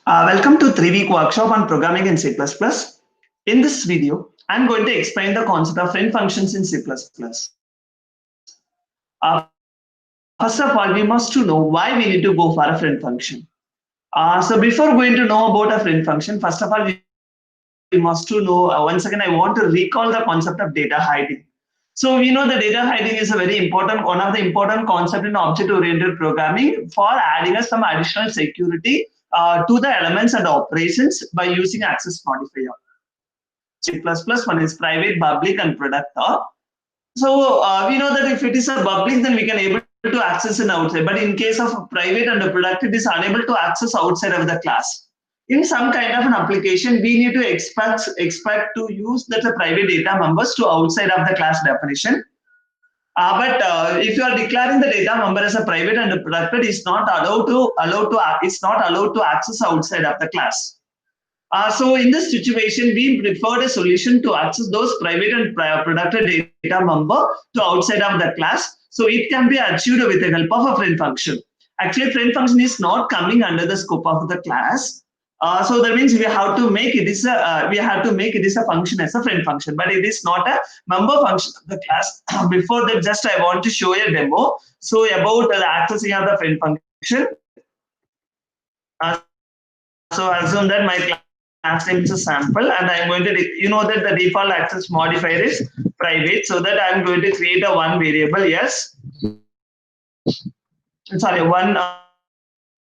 Welcome to 3-week workshop on programming in C++. In this video, I'm going to explain the concept of friend functions in C++. First of all, we must to know why we need to go for a friend function. So before going to know about a friend function, first of all, we must to know, once again, I want to recall the concept of data hiding. So we know the data hiding is a very important, one of the important concept in object-oriented programming for adding us some additional security to the elements and operations by using access modifier. C++ one is private, public, and productor. So we know that if it is a public, then we can able to access it outside. But in case of a private and a productive, it is unable to access outside of the class. In some kind of an application, we need to expect to use that the private data members to outside of the class definition. But if you are declaring the data member as a private and a productive, it's not allowed to access outside of the class. So in this situation, we preferred a solution to access those private and productive data member to outside of the class. So it can be achieved with the help of a friend function. Actually, friend function is not coming under the scope of the class. So that means we have to make it is a function as a friend function, but it is not a member function of the class. Before that, just I want to show you a demo. So about the accessing of the friend function. So assume that my class name is a sample, and I'm going to, you know that the default access modifier is private, so that I'm going to create a one variable, yes. Sorry, one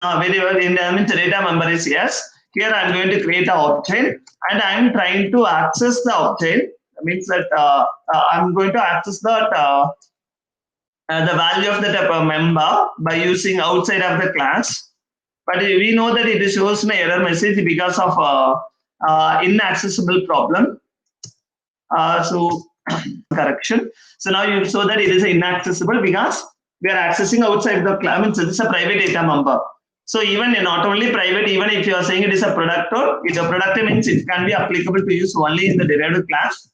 variable in the data member is yes. Here I'm going to create an object, and I'm trying to access the object. That means that I'm going to access that the value of the member by using outside of the class. But we know that it shows an error message because of inaccessible problem. So correction. So now you show that it is inaccessible because we are accessing outside the class. Means it is a private data member. So even not only private, even if you are saying it is a productor, it a productor means it can be applicable to use only in the derived class.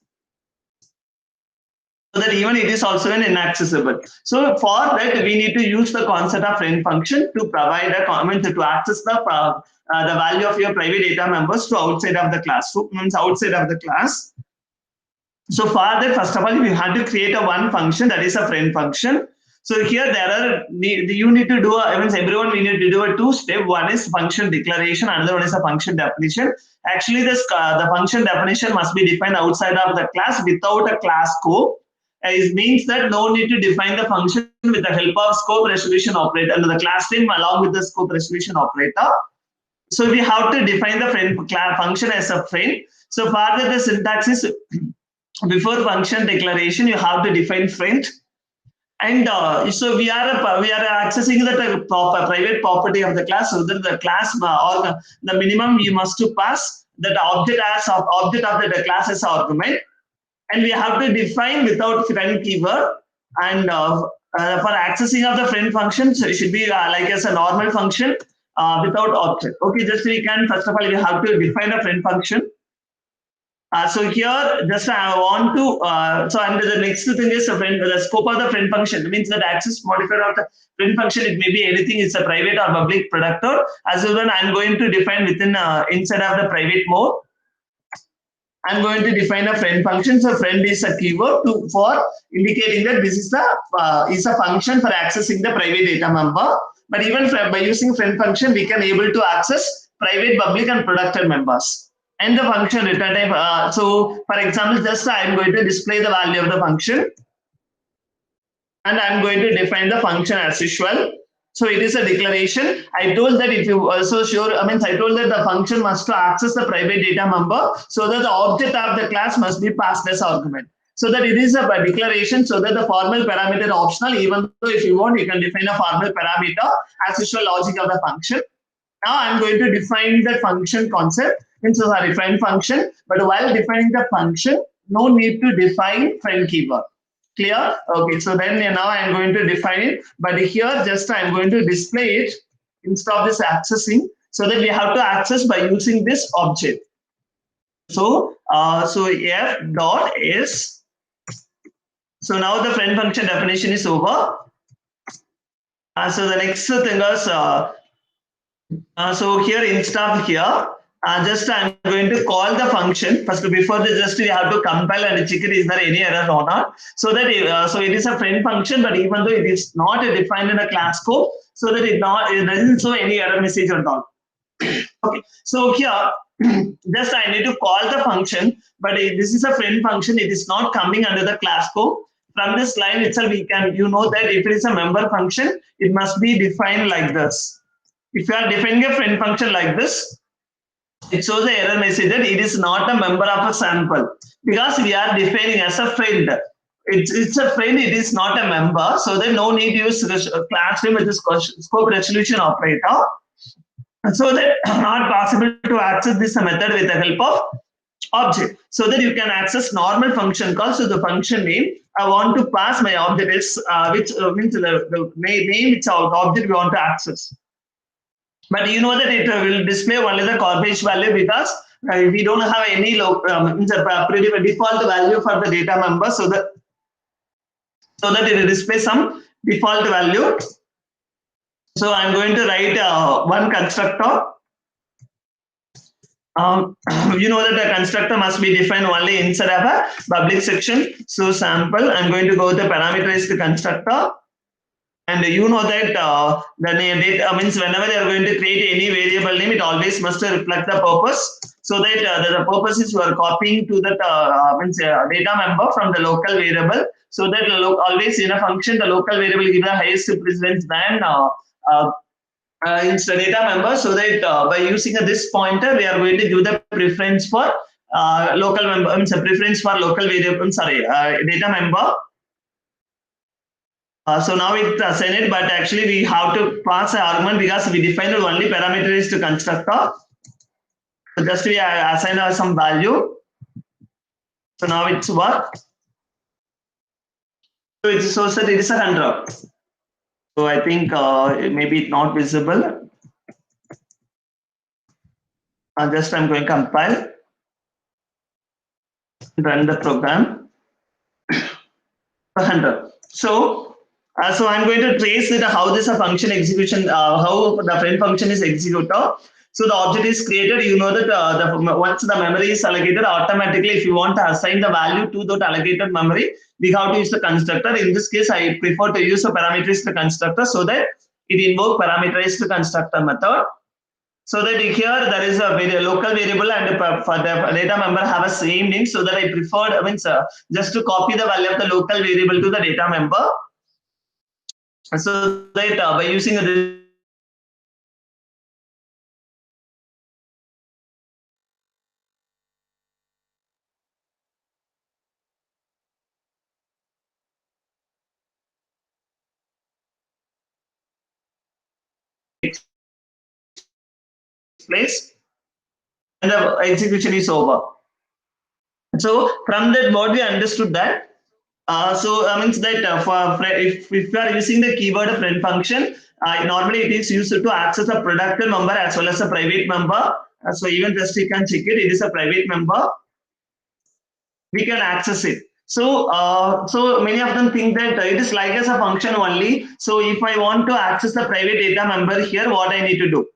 So that even it is also an inaccessible. So for that, we need to use the concept of friend function to provide a comment to access the value of your private data members to outside of the class. So means outside of the class. So for that, first of all, you have to create a one function that is a friend function. So here there are you need to do everyone we need to do a two-step. One is function declaration, another one is a function definition. Actually, this the function definition must be defined outside of the class without a class scope. It means that no need to define the function with the help of scope resolution operator under the class name along with the scope resolution operator. So we have to define the friend function as a friend. So for that, the syntax is before function declaration, you have to define friend. And so we are accessing the private property of the class, so that the class or the minimum you must to pass that object as object of the class as argument, and we have to define without friend keyword. And for accessing of the friend function, so it should be like as a normal function without object. Okay, just we can first of all we have to define a friend function. So here, just I want to, so and the next thing is the scope of the friend function. It means that access modifier of the friend function, it may be anything, it's a private or public productor. As well, I'm going to define within inside of the private mode. I'm going to define a friend function. So friend is a keyword for indicating that this is a function for accessing the private data member. But even by using friend function, we can able to access private, public, and productive members. And the function return type. So, for example, just I'm going to display the value of the function, and I'm going to define the function as usual. So it is a declaration. I told that if you also I told that the function must to access the private data member, so that the object of the class must be passed as argument. So that it is a declaration, so that the formal parameter optional, even though if you want, you can define a formal parameter as usual logic of the function. Now I'm going to define the function concept. So sorry, friend function, but while defining the function, no need to define friend keyword. Clear? Okay, so then now I'm going to define it, but here just I'm going to display it instead of this accessing, so that we have to access by using this object. So f dot is, so now the friend function definition is over. So the next thing is So here instead of here, just I'm going to call the function first. Before this, just we have to compile and check it, is there any error or not. So that so it is a friend function, but even though it is not defined in a class scope, so that it doesn't show any error message or not. Okay, so here just I need to call the function, but this is a friend function. It is not coming under the class scope. From this line itself, we can that if it is a member function, it must be defined like this. If you are defining a friend function like this, it shows the error message that it is not a member of a sample because we are defining as a friend. It's a friend, it is not a member, so then no need to use class name with this scope resolution operator. So that not possible to access this method with the help of object. So that you can access normal function calls. So the function name I want to pass my object is which means the name which our object we want to access. But you know that it will display only the garbage value because we don't have any default value for the data member, so that it will display some default value. So I'm going to write one constructor. That the constructor must be defined only inside of a public section. So sample, I'm going to go with the parameterized constructor. And that the name data means whenever they are going to create any variable name, it always must reflect the purpose. So that the purpose is you are copying to that data member from the local variable. So that always in a function, the local variable gives the highest precedence than instead data member. So that by using this pointer, we are going to give the preference for local member. Means a preference for local variable. Data member. So now it send it, but actually we have to pass an argument because we defined only parameterized constructor. So just we assign some value. So now it's work. So it shows that it is a 100. So I think maybe it's not visible. Just I'm going to compile, run the program. 100. So I'm going to trace it how this function execution, how the friend function is executed. So the object is created. You know that once the memory is allocated, automatically if you want to assign the value to that allocated memory, we have to use the constructor. In this case, I prefer to use a parameterized constructor so that it invoke parameterized constructor method. So that here there is a local variable and for the data member have a same name. So that I preferred just to copy the value of the local variable to the data member. So that by using this place and the execution is over. So from that what we understood that means that if you are using the keyword friend function, normally it is used to access a productive member as well as a private member. So even just you can check it, it is a private member. We can access it. So many of them think that it is like as a function only. So if I want to access the private data member here, what I need to do?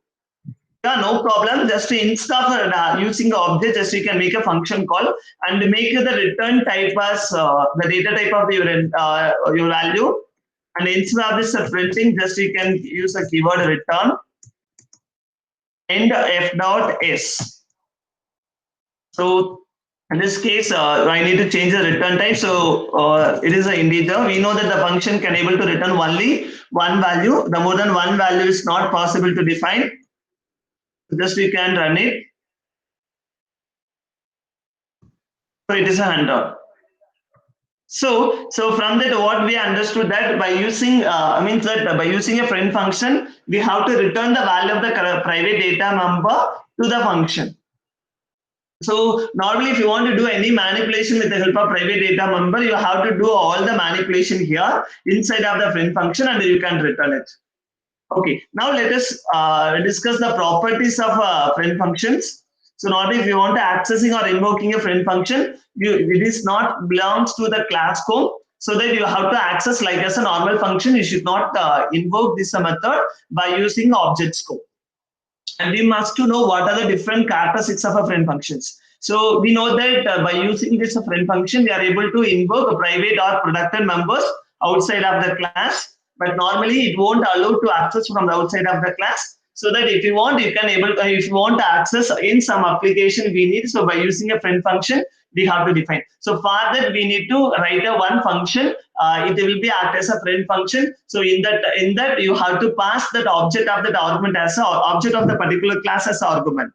Yeah, no problem. Just instead of using the object, just you can make a function call and make the return type as the data type of your value. And instead of this printing, just you can use a keyword return and f dot s. So in this case, I need to change the return type. So it is an integer. We know that the function can able to return only one value. The more than one value is not possible to define. Just we can run it. So it is a 100. So from that, what we understood that by using means that by using a friend function, we have to return the value of the private data member to the function. So normally, if you want to do any manipulation with the help of private data member, you have to do all the manipulation here inside of the friend function, and you can return it. Okay, now let us discuss the properties of friend functions. So normally if you want to accessing or invoking a friend function, it is not belongs to the class scope. So that you have to access like as a normal function. You should not invoke this method by using object scope. and we must to know what are the different characteristics of a friend functions. So we know that by using this friend function, we are able to invoke private or protected members outside of the class, but normally it won't allow to access from the outside of the class. So that if you want, you can able if you want to access in some application we need. So by using a friend function, we have to define. So for that, we need to write a one function. It will be act as a friend function. So in that you have to pass that object of that argument as a object of the particular class as an argument.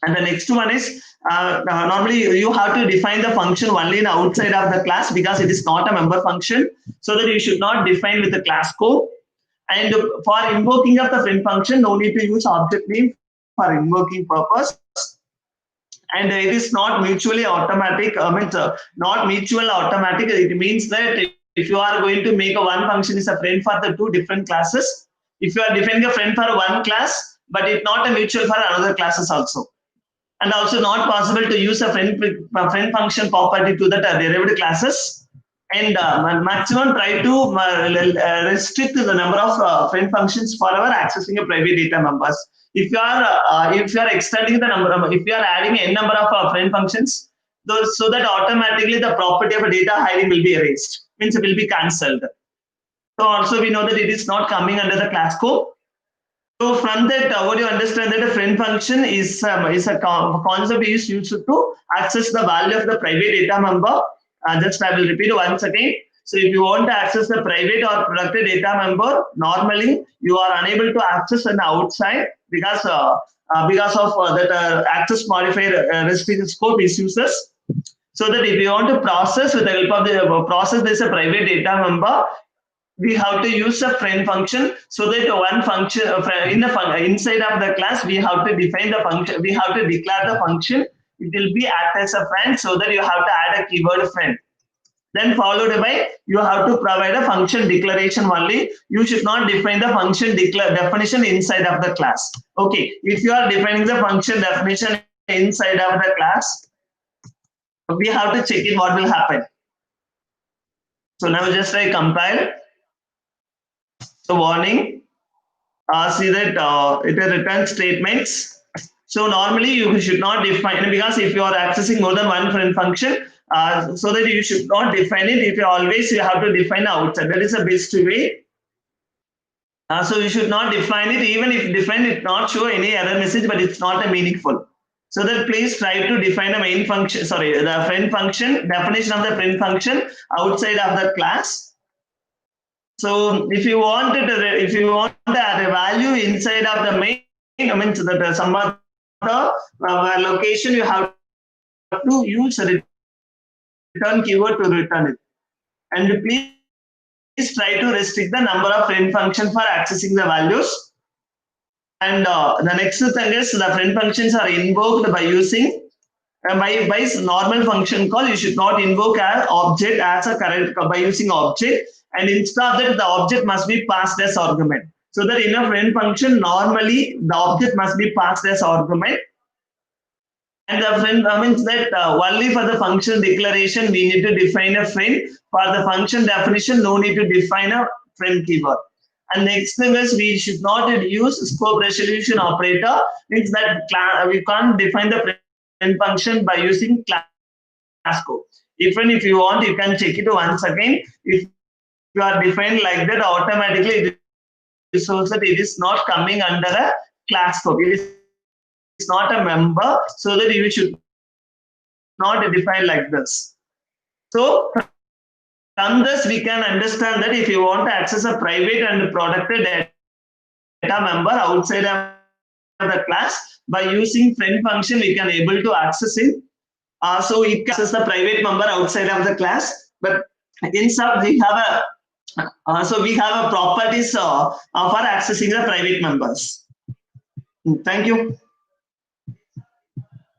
And the next one is normally you have to define the function only in outside of the class because it is not a member function. So that you should not define with the class code. And for invoking of the friend function, no need to use object name for invoking purpose. And it is not mutually automatic. Not mutual automatic. It means that if you are going to make a one function is a friend for the two different classes, if you are defining a friend for one class, but it's not a mutual for another classes also. And also not possible to use a friend function property to the derived classes. And maximum try to restrict the number of friend functions for our accessing a private data members. If you are extending the number of, if you are adding n number of friend functions, so that automatically the property of a data hiding will be erased, means it will be cancelled. So also we know that it is not coming under the class scope. So from that, what you understand that a friend function is a concept is used to access the value of the private data member. Just I will repeat once again. So if you want to access the private or protected data member, normally you are unable to access an outside because of that access modifier restricted scope is uses. So that if you want to process with the help of the process this a private data member, we have to use a friend function. So that one function in the inside of the class we have to define the function. We have to declare the function. It will be act as a friend. So that you have to add a keyword friend. Then followed by you have to provide a function declaration only. You should not define the function definition inside of the class. Okay, if you are defining the function definition inside of the class, we have to check it what will happen. So now just I compile. So warning, see that it is return statements. So normally you should not define, because if you are accessing more than one friend function, so that you should not define it. If you always you have to define outside, that is the best way. So you should not define it. Even if define it, not show any error message, but it's not a meaningful. So that please try to define a main function. Sorry, the friend function definition of the friend function outside of the class. So if you want to add a value inside of the main, I mean that some other location you have to use a return keyword to return it. And please try to restrict the number of friend function for accessing the values. And the next thing is the friend functions are invoked by using by normal function call. You should not invoke an object as a current by using object. And instead of that, the object must be passed as argument. So that in a friend function, normally the object must be passed as argument. And the friend means that only for the function declaration, we need to define a friend. For the function definition, no need to define a friend keyword. And next thing is we should not use scope resolution operator. Means that we can't define the friend function by using class scope. Even if you want, you can check it once again. If you are defined like that, automatically it shows that it is not coming under a class scope. It is not a member, so that you should not define like this. So from this we can understand that if you want to access a private and protected data member outside of the class, by using friend function we can able to access it. So it can access the private member outside of the class, but inside we have a properties for accessing the private members. Thank you.